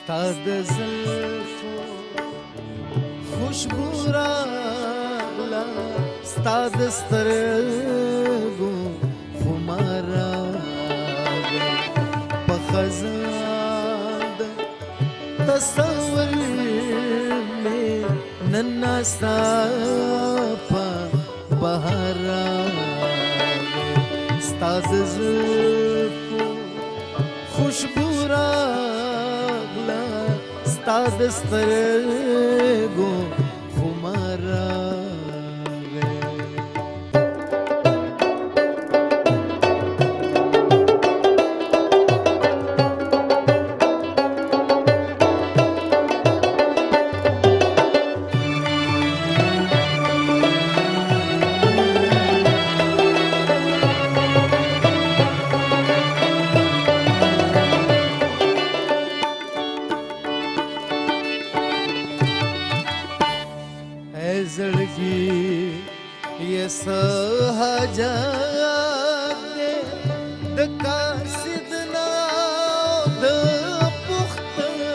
ستا د زلفو خوشبو راغله ستا د سترګو خمار راغی په خزان د تصور مې نن ناستا په بهار راغی ستا د زلفو خوشبو راغله ستا د سترګو خمار راغی زړګي یې څه حاجت دی د قاصد نه د پوښتنې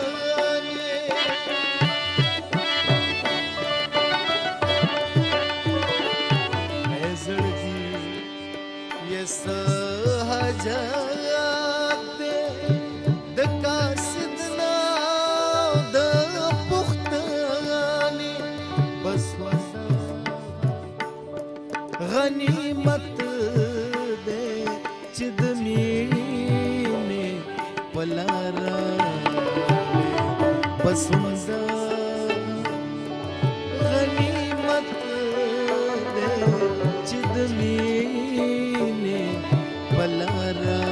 زړګي یې څه حاجت دی د قاصد نه د پوښتنې بس غنیمت دے چې د مینې په لاره پسنده غنیمت دے چې د مینې په لاره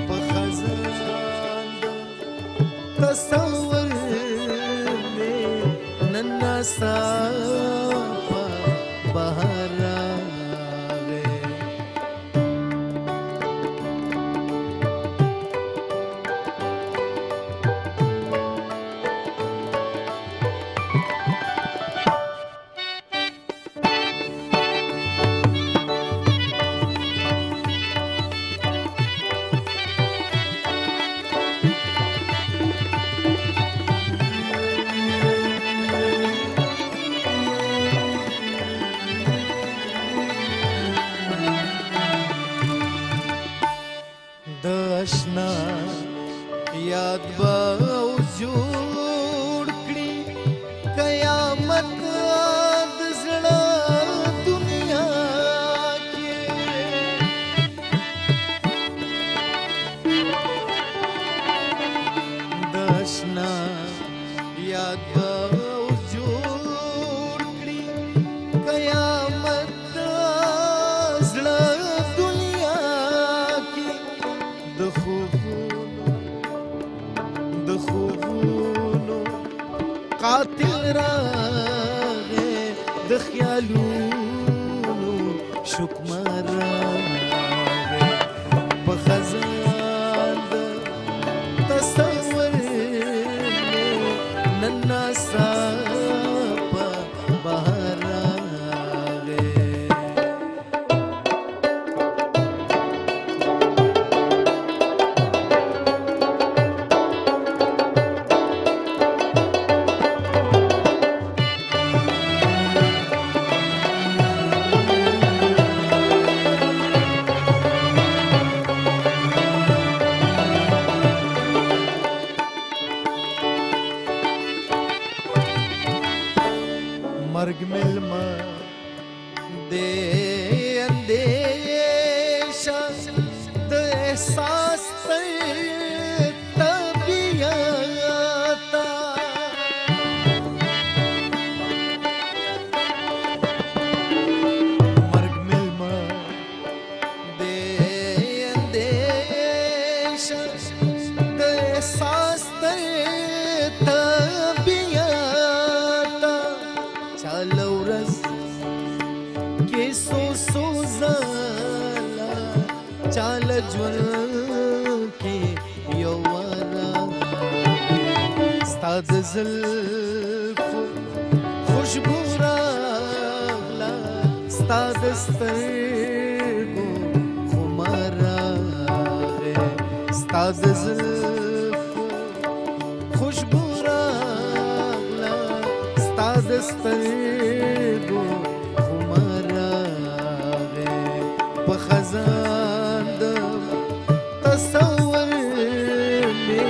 په خزان تصور مې نن ناستا بهار راغی اشنا یاد به جوړ کړي قیامت د زړه دنیا کې د اشنا یاد به جوړ کړي قیامت د زړه دنیا کې د خوبونو قاتل راغی د خیالونو شکمر راغی په خزان د تصور مې نن ناستا په بهار راغی مرگ ملما دے اندیشہ د احساس تر طبیعتا مرگ ملما دے اندیشہ د احساس تر لورز کې سو زالا چال ژوند کې یو واره ستا د زلفو خوشبو راغله ستا د سترګو خمار راغی ستا د زلفو سترګو خمراغه په خزان د تصور می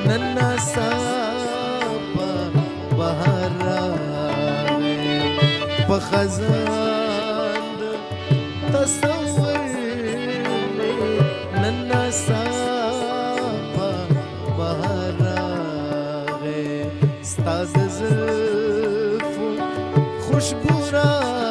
ننا صاحب بهار راغه په خزان د تصور می ننا صاحب بهار راغه ستاد زلفو خوشبو را